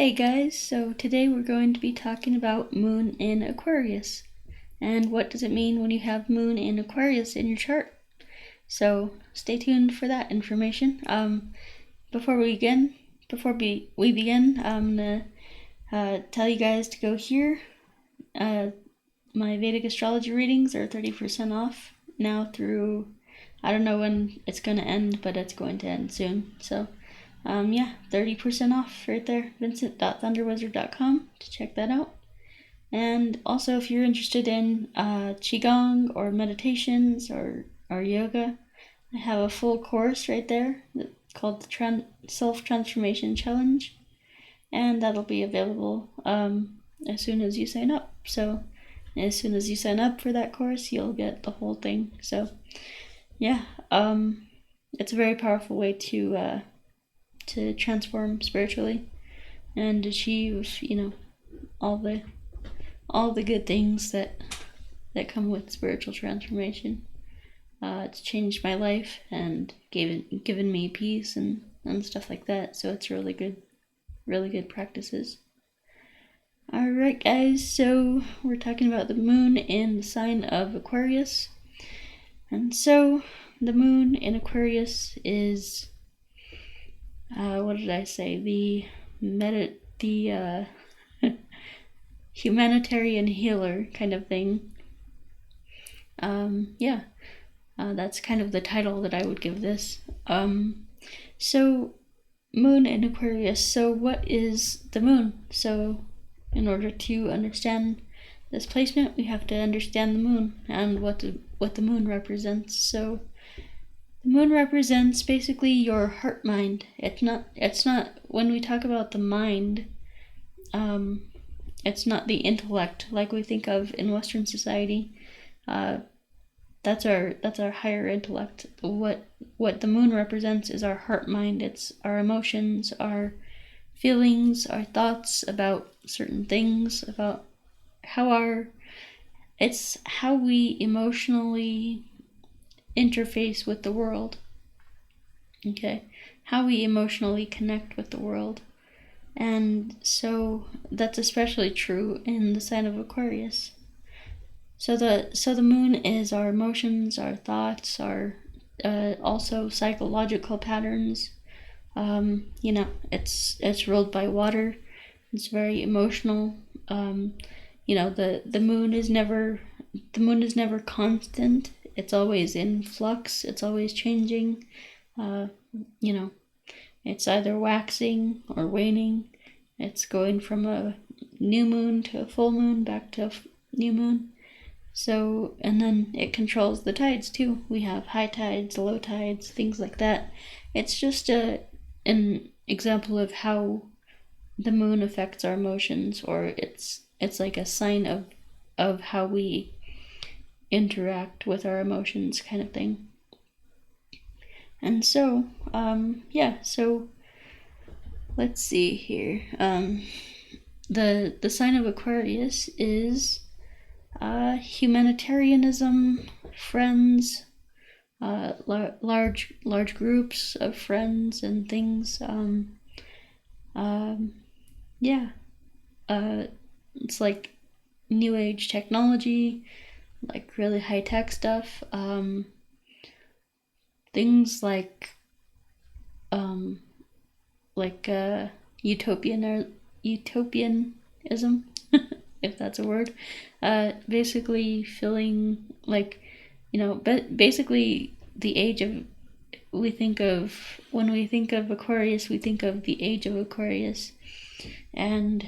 Hey guys, so today we're going to be talking about Moon in Aquarius. And what does it mean when you have Moon in Aquarius in your chart? So stay tuned for that information. Before we begin, I'm gonna tell you guys to go here. My Vedic Astrology readings are 30% off now through, I don't know when it's going to end, but it's going to end soon. So 30% off right there, vincent.thunderwizard.com to check that out. And also, if you're interested in Qigong or meditations or yoga, I have a full course right there called the Self-Transformation Challenge, and that'll be available as soon as you sign up. So as soon as you sign up for that course, you'll get the whole thing. So yeah, it's a very powerful way to transform spiritually and achieve, all the good things that come with spiritual transformation. It's changed my life and given me peace and stuff like that. So it's really good practices. Alright guys, so we're talking about the moon in the sign of Aquarius. And so the moon in Aquarius is what did I say? The humanitarian healer kind of thing. That's kind of the title that I would give this. So moon in Aquarius. So what is the moon? So in order to understand this placement, we have to understand the moon and what the moon represents. So the moon represents basically your heart mind. It's not when we talk about the mind, it's not the intellect like we think of in Western society. That's our higher intellect. What the moon represents is our heart mind. It's our emotions, our feelings, our thoughts about certain things, about it's how we emotionally interface with the world. Okay, how we emotionally connect with the world. And so that's especially true in the sign of Aquarius. So the moon is our emotions, our thoughts, our also psychological patterns. It's ruled by water. It's very emotional. The moon is never constant. It's always in flux. It's always changing. It's either waxing or waning. It's going from a new moon to a full moon, back to a new moon. So, and then it controls the tides too. We have high tides, low tides, things like that. It's just an example of how the moon affects our emotions, or it's like a sign of how we interact with our emotions, kind of thing. And so, so let's see here. The sign of Aquarius is humanitarianism, friends, large groups of friends and things. It's like new age technology, like really high tech stuff. Things like utopianism, if that's a word. Basically feeling like, basically the age of, when we think of Aquarius, we think of the age of Aquarius, and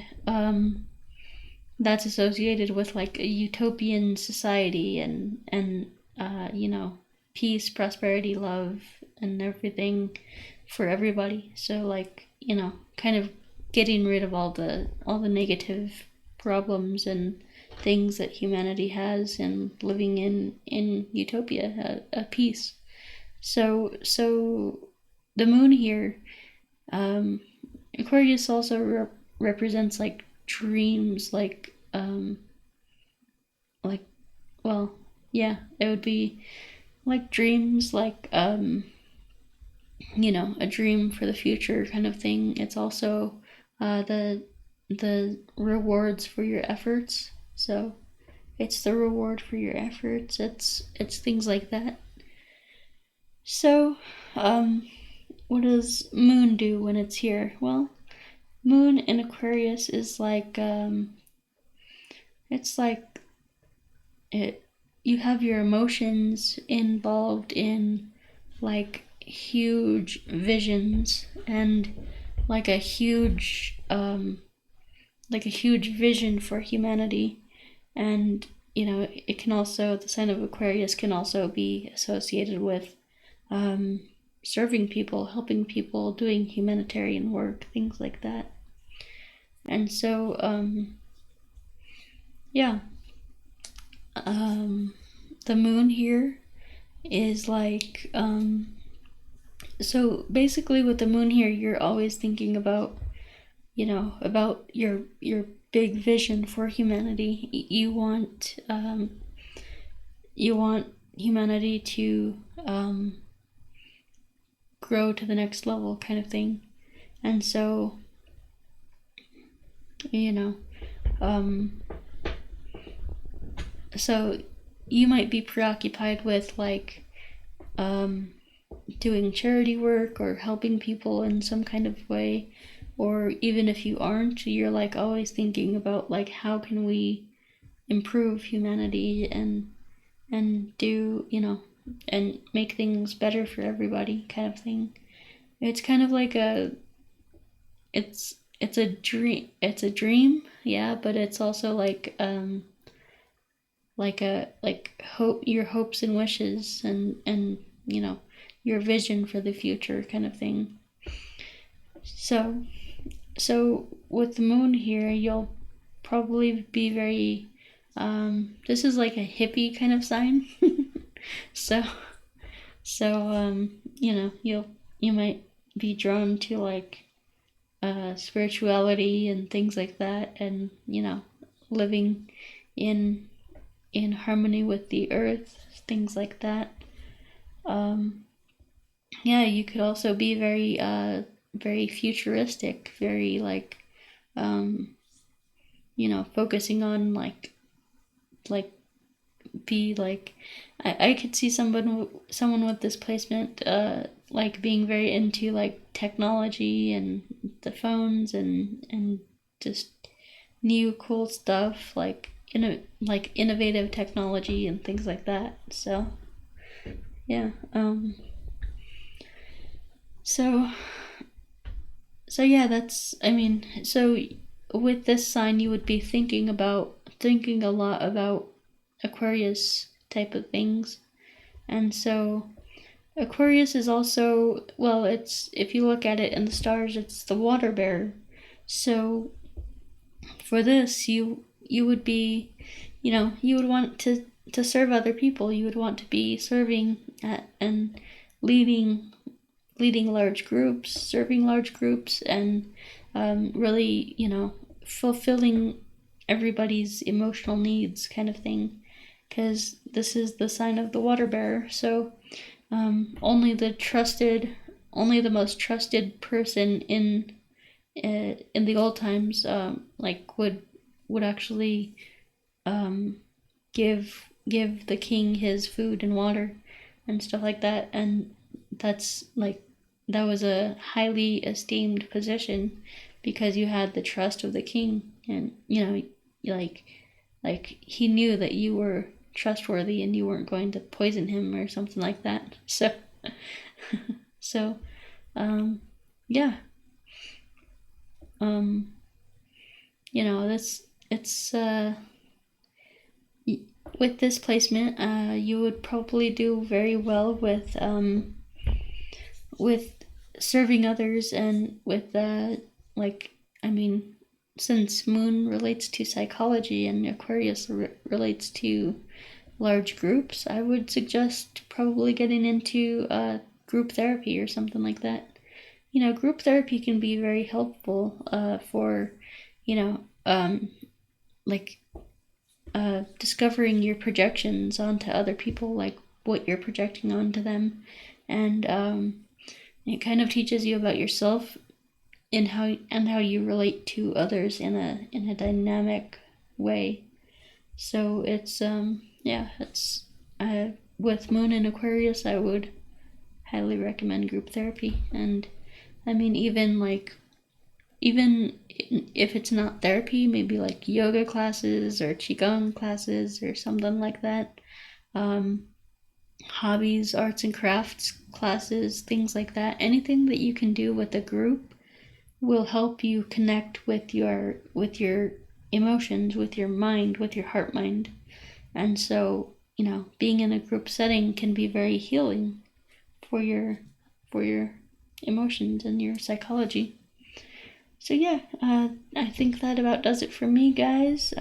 that's associated with like a utopian society and peace, prosperity, love, and everything for everybody. So like, kind of getting rid of all the negative problems and things that humanity has, and living in utopia, a peace. So the moon here, Aquarius also represents like dreams, it would be like dreams, like a dream for the future kind of thing. It's also the rewards for your efforts. So it's the reward for your efforts. It's things like that. So, what does Moon do when it's here? Well, Moon in Aquarius is like, it's like you have your emotions involved in like huge visions and like a huge vision for humanity. And it can also, the sign of Aquarius can also be associated with serving people, helping people, doing humanitarian work, things like that. And so the moon here is like, so basically with the moon here, you're always thinking about, about your big vision for humanity. You want humanity to grow to the next level, kind of thing. And so, so you might be preoccupied with like doing charity work or helping people in some kind of way, or even if you aren't, you're like always thinking about like how can we improve humanity and do, and make things better for everybody, kind of thing. It's kind of like it's a dream, yeah, but it's also like hope, your hopes and wishes, and your vision for the future, kind of thing. So with the moon here, you'll probably be very this is like a hippie kind of sign. so you might be drawn to like spirituality and things like that, and living in harmony with the earth, things like that. You could also be very very futuristic, very like focusing on like be like, I could see someone with this placement like being very into like technology and the phones and just new cool stuff, like innovative technology and things like that. So yeah, so yeah, that's, so with this sign you would be thinking a lot about Aquarius type of things. And so Aquarius is also, well, it's, if you look at it in the stars, it's the water bearer. So for this, you would be, you would want to serve other people. You would want to be serving and leading large groups, serving large groups, and really, fulfilling everybody's emotional needs, kind of thing, because this is the sign of the water bearer. So only the most trusted person in the old times would actually give the king his food and water and stuff like that. And that's like, that was a highly esteemed position because you had the trust of the king, and like he knew that you were trustworthy and you weren't going to poison him or something like that. So it's with this placement, you would probably do very well with serving others, and with since moon relates to psychology and Aquarius relates to large groups, I would suggest probably getting into group therapy or something like that. Group therapy can be very helpful for discovering your projections onto other people, like what you're projecting onto them, and it kind of teaches you about yourself in how you relate to others in a dynamic way. So it's it's with Moon in Aquarius, I would highly recommend group therapy. And I mean, even if it's not therapy, maybe like yoga classes or Qigong classes or something like that. Hobbies, arts and crafts classes, things like that. Anything that you can do with a group will help you connect with your emotions, with your mind, with your heart mind. And so, being in a group setting can be very healing for your emotions and your psychology. So yeah, I think that about does it for me, guys.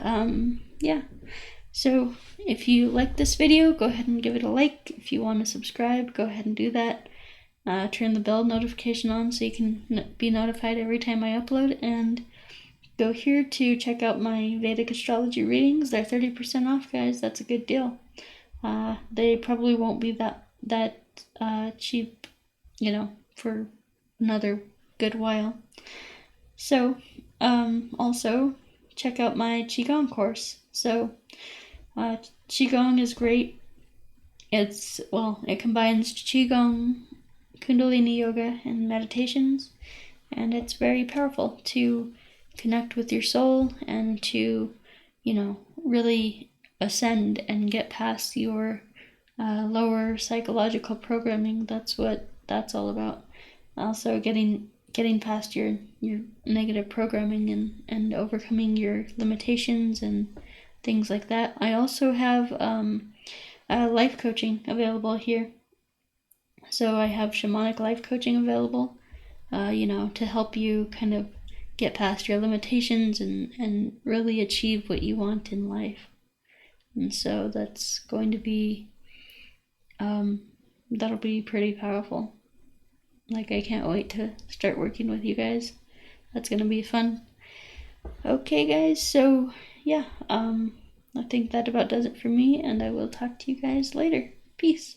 So if you like this video, go ahead and give it a like. If you want to subscribe, go ahead and do that. Turn the bell notification on so you can be notified every time I upload, and go here to check out my Vedic Astrology readings. They're 30% off, guys. That's a good deal. They probably won't be that cheap, for another good while. So, also check out my Qigong course. So, Qigong is great. It combines Qigong, Kundalini yoga, and meditations, and it's very powerful to connect with your soul and to, really ascend and get past your lower psychological programming. That's what that's all about. Also, getting past your negative programming and overcoming your limitations and things like that. I also have life coaching available here. So I have shamanic life coaching available, to help you kind of get past your limitations and really achieve what you want in life. And so that's going to be, that'll be pretty powerful. I can't wait to start working with you guys. That's going to be fun. Okay, guys, so yeah, I think that about does it for me, and I will talk to you guys later. Peace.